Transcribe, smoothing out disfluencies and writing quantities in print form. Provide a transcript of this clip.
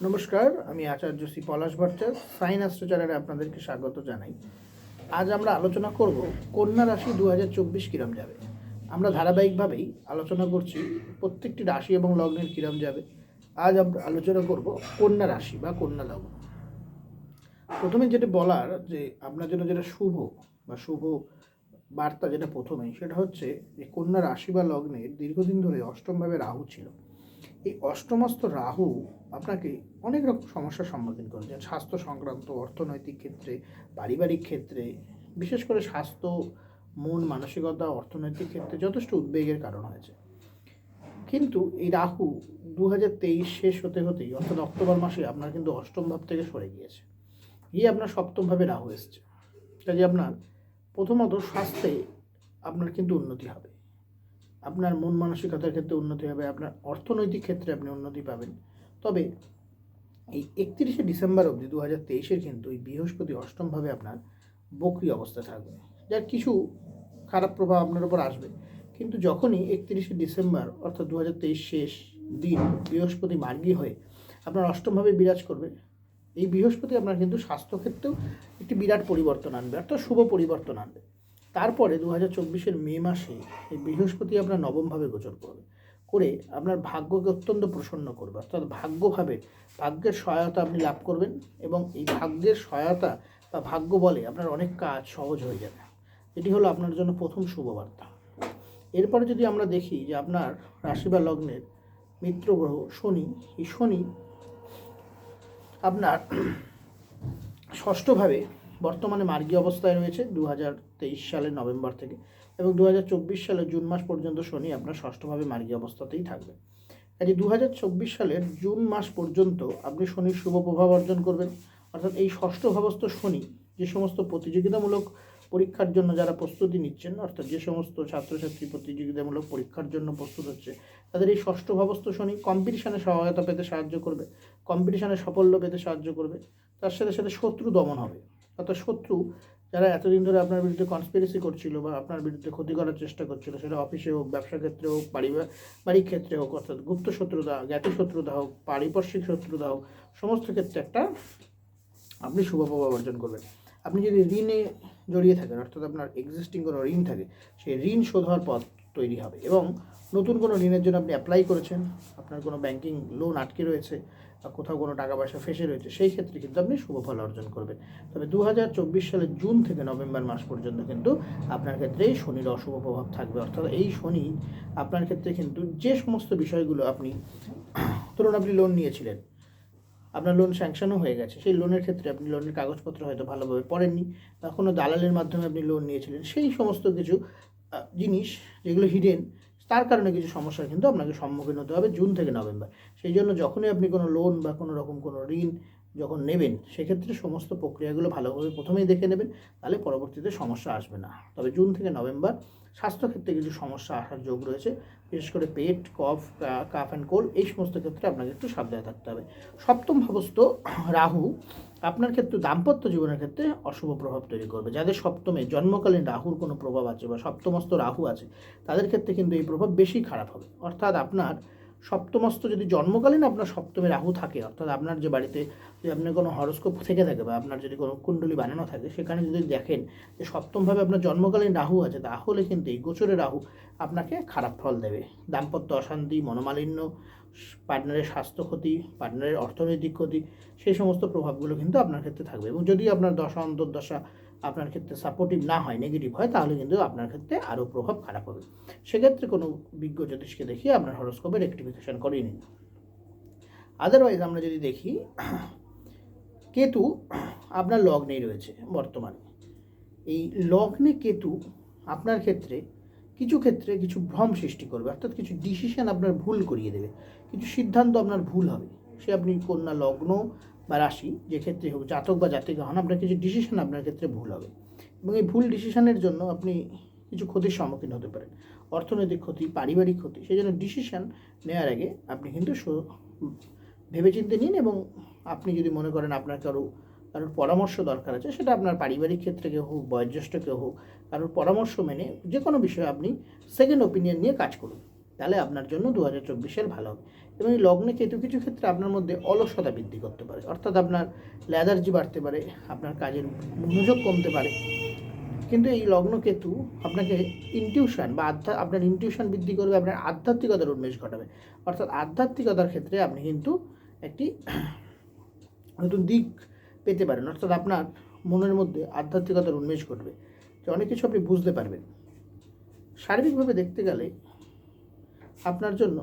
নমস্কার, আমি আচার্য শ্রী পলাশ Bhattacharya sign astro চ্যানেলে আপনাদেরকে স্বাগত জানাই। আজ আমরা আলোচনা করব কন্যা রাশি 2024 কিরম যাবে। আমরা ধারাবাহিকভাবেই আলোচনা করছি প্রত্যেকটি রাশি এবং লগ্নের কিরম যাবে। আজ আমরা আলোচনা করব কন্যা রাশি বা কন্যা লগ্ন। প্রথমে যেটা বলার যে আপনার জন্য যেটা শুভ বা শুভ বার্তা যেটা প্রথমেই সেটা হচ্ছে যে কন্যা রাশি বা লগ্নের দীর্ঘদিন ধরে অষ্টমভাবে রাহু ছিল। এই অষ্টমস্ত রাহু আপনাকে অনেক রকম সমস্যার সম্মুখীন করেছেন, স্বাস্থ্য সংক্রান্ত, অর্থনৈতিক ক্ষেত্রে, পারিবারিক ক্ষেত্রে, বিশেষ করে স্বাস্থ্য, মন মানসিকতা, অর্থনৈতিক ক্ষেত্রে যথেষ্ট উদ্বেগের কারণ হয়েছে। কিন্তু এই রাহু 2023 শেষ হতে হতেই অর্থাৎ অক্টোবর মাসে আপনার কিন্তু অষ্টম ভাব থেকে সরে গিয়েছে, গিয়ে আপনার সপ্তমভাবে রাহু এসছে। কাজে আপনার প্রথমত স্বাস্থ্যে আপনার কিন্তু উন্নতি হবে, আপনার মন মানসিকতার ক্ষেত্রে উন্নতি হবে, আপনার অর্থনৈতিক ক্ষেত্রে আপনি উন্নতি পাবেন। তবে এই 31শে ডিসেম্বর অবধি 2023 কিন্তু এই বৃহস্পতি অষ্টমভাবে আপনার বক্রি অবস্থায় থাকবে, যার কিছু খারাপ প্রভাব আপনার উপর আসবে। কিন্তু যখনই 31শে ডিসেম্বর অর্থাৎ 2023 শেষ দিন বৃহস্পতি মার্গী হয়ে আপনার অষ্টমভাবে বিরাজ করবে, এই বৃহস্পতি আপনার কিন্তু স্বাস্থ্যক্ষেত্রেও একটি বিরাট পরিবর্তন আনবে, অর্থাৎ শুভ পরিবর্তন আনবে। তারপরে 2024 মে মাসে এই বৃহস্পতি আপনার নবমভাবে গোচর করবে, করে আপনার ভাগ্যকে অত্যন্ত প্রসন্ন করবে, অর্থাৎ ভাগ্যভাবে ভাগ্যের সহায়তা আপনি লাভ করবেন এবং এই ভাগ্যের সহায়তা বা ভাগ্য বলে আপনার অনেক কাজ সহজ হয়ে যাবে। এটি হলো আপনার জন্য প্রথম শুভবার্তা। এরপরে যদি আমরা দেখি যে আপনার রাশি বা লগ্নের মিত্র গ্রহ শনি, এই শনি আপনার ষষ্ঠভাবে বর্তমানে মার্গী অবস্থায় রয়েছে 2023 সালের নভেম্বর থেকে, এবং 2024 সালের জুন মাস পর্যন্ত শনি আপনার ষষ্ঠভাবে মার্গী অবস্থাতেই থাকবে। কাজে 2024 সালের জুন মাস পর্যন্ত আপনি শনির শুভ প্রভাব অর্জন করবেন। অর্থাৎ এই ষষ্ঠভাবস্থ শনি যে সমস্ত প্রতিযোগিতামূলক পরীক্ষার জন্য যারা প্রস্তুতি নিচ্ছেন, অর্থাৎ যে সমস্ত ছাত্রছাত্রী প্রতিযোগিতামূলক পরীক্ষার জন্য প্রস্তুত হচ্ছে, তাদের এই ষষ্ঠভাবস্থ শনি কম্পিটিশানে সহায়তা পেতে সাহায্য করবে, কম্পিটিশানে সাফল্য পেতে সাহায্য করবে। তার সাথে সাথে শত্রু দমন হবে, অর্থাৎ শত্রু যারা এতদিন ধরে আপনার বিরুদ্ধে কনস্পিরেসি করছিল বা আপনার বিরুদ্ধে ক্ষতি করার চেষ্টা করছিল, সেটা অফিসে হোক, ব্যবসা ক্ষেত্রে হোক, পারিবারিক ক্ষেত্রে হোক, অর্থাৎ গুপ্ত শত্রুতা, জ্ঞাতি শত্রুতা হোক, পারিপার্শ্বিক শত্রুতা হোক, সমস্ত ক্ষেত্রে একটা আপনি শুভ প্রভাব অর্জন করবেন। আপনি যদি ঋণে জড়িয়ে থাকেন, অর্থাৎ আপনার এক্সিস্টিং কোনো ঋণ থাকে, সেই ঋণ শোধ হওয়ার পথ তৈরি হবে, এবং নতুন কোনো ঋণের জন্য আপনি অ্যাপ্লাই করেছেন, আপনার কোনো ব্যাংকিং লোন আটকে রয়েছে বা কোথাও কোনো টাকা পয়সা ফেসে রয়েছে, সেই ক্ষেত্রে কিন্তু আপনি শুভ ফল অর্জন করবেন। তবে 2024 সালের জুন থেকে নভেম্বর মাস পর্যন্ত কিন্তু আপনার ক্ষেত্রে শনির অশুভ প্রভাব থাকবে। অর্থাৎ এই শনি আপনার ক্ষেত্রে কিন্তু যে সমস্ত বিষয়গুলো আপনি, ধরুন আপনি লোন নিয়েছিলেন, আপনার লোন স্যাংশনও হয়ে গেছে, সেই লোনের ক্ষেত্রে আপনি লোনের কাগজপত্র হয়তো ভালোভাবে পড়েননি বা কোনো দালালের মাধ্যমে আপনি লোন নিয়েছিলেন, সেই সমস্ত কিছু জিনিস যেগুলো হিডেন, তার কারণে কিছু সমস্যার কিন্তু আপনাকে সম্মুখীন হতে হবে জুন থেকে নভেম্বর। সেই জন্য যখনই আপনি কোনো লোন বা কোনো রকম কোনো ঋণ যখন নেবেন, সেক্ষেত্রে সমস্ত প্রক্রিয়াগুলো ভালোভাবে প্রথমেই দেখে নেবেন, তাহলে পরবর্তীতে সমস্যা আসবে না। তবে জুন থেকে নভেম্বর স্বাস্থ্যক্ষেত্রে কিছু সমস্যা আসার যোগ রয়েছে, বিশেষ করে পেট, কাফ অ্যান্ড কোল্ড, এই সমস্ত ক্ষেত্রে আপনাকে একটু সাবধানে থাকতে হবে। সপ্তম ভাবস্থ রাহু আপনার ক্ষেত্রে দাম্পত্য জীবনের ক্ষেত্রে অশুভ প্রভাব তৈরি করবে। যাদের সপ্তমে জন্মকালীন রাহুর কোনো প্রভাব আছে বা সপ্তমস্ত রাহু আছে, তাদের ক্ষেত্রে কিন্তু এই প্রভাব বেশি খারাপ হবে। অর্থাৎ আপনার সপ্তমস্ত যদি জন্মকালীন আপনার সপ্তমে রাহু থাকে, অর্থাৎ আপনার যে বাড়িতে যদি আপনার কোনো হরস্কোপ থেকে থাকে বা আপনার যদি কোনো কুণ্ডলী বানানো থাকে, সেখানে যদি দেখেন যে সপ্তমভাবে আপনার জন্মকালীন রাহু আছে, তাহলে কিন্তু এই গোচরে রাহু আপনাকে খারাপ ফল দেবে। দাম্পত্য অশান্তি, মনোমালিন্য, পার্টনারের স্বাস্থ্য ক্ষতি, পার্টনারের অর্থনৈতিক ক্ষতি, সেই সমস্ত প্রভাবগুলো কিন্তু আপনার ক্ষেত্রে থাকবে। এবং যদি আপনার দশা অন্তর্দশা আপনার ক্ষেত্রে সাপোর্টিভ না হয়, নেগেটিভ হয়, তাহলে কিন্তু আপনার ক্ষেত্রে আরও প্রভাব খারাপ হবে। সেক্ষেত্রে কোনো বিজ্ঞ জ্যোতিষকে দেখিয়ে আপনার হরস্কোপে রেকটিফিকেশন করিয়ে নিন। আদারওয়াইজ আমরা যদি দেখি, কেতু আপনার লগ্নেই রয়েছে বর্তমানে। এই লগ্নে কেতু আপনার ক্ষেত্রে কিছু ভ্রম সৃষ্টি করবে, অর্থাৎ কিছু ডিসিশন আপনার ভুল করিয়ে দেবে, কিছু সিদ্ধান্ত আপনার ভুল হবে। সে আপনি কন্যা লগ্ন বা রাশি যে ক্ষেত্রে হোক, জাতক বা জাতিকা হন, আপনার কিছু ডিসিশন আপনার ক্ষেত্রে ভুল হবে, এবং এই ভুল ডিসিশনের জন্য আপনি কিছু ক্ষতির সম্মুখীন হতে পারেন, অর্থনৈতিক ক্ষতি, পারিবারিক ক্ষতি। সেই জন্য ডিসিশন নেওয়ার আগে আপনি কিন্তু ভেবেচিন্তে নিন, এবং আপনি যদি মনে করেন আপনার কারোর পরামর্শ দরকার আছে, সেটা আপনার পারিবারিক ক্ষেত্রে কেউ হোক, বয়োজ্যেষ্ঠ কেউ হোক, কারোর পরামর্শ মেনে যে কোনো বিষয়ে আপনি সেকেন্ড ওপিনিয়ন নিয়ে কাজ করুন। তাহলে আপনার জন্য 2024 সাল ভালো হবে। এবং এই লগ্নে কেতু কিছু ক্ষেত্রে আপনার মধ্যে অলসতা বৃদ্ধি করতে পারে, অর্থাৎ আপনার লেদার্জি বাড়তে পারে, আপনার কাজের মনোযোগ কমতে পারে। কিন্তু এই লগ্ন কেতু আপনাকে ইনটিউশন বা আপনার ইনটিউশন বৃদ্ধি করবে, আপনার আধ্যাত্মিকতার উন্মেষ ঘটাবে। অর্থাৎ আধ্যাত্মিকতার ক্ষেত্রে আপনি কিন্তু একটি নতুন দিক পেতে পারেন, অর্থাৎ আপনার মনের মধ্যে আধ্যাত্মিকতার উন্মেষ ঘটবে, যে অনেক কিছু আপনি বুঝতে পারবেন। সার্বিকভাবে দেখতে গেলে আপনার জন্য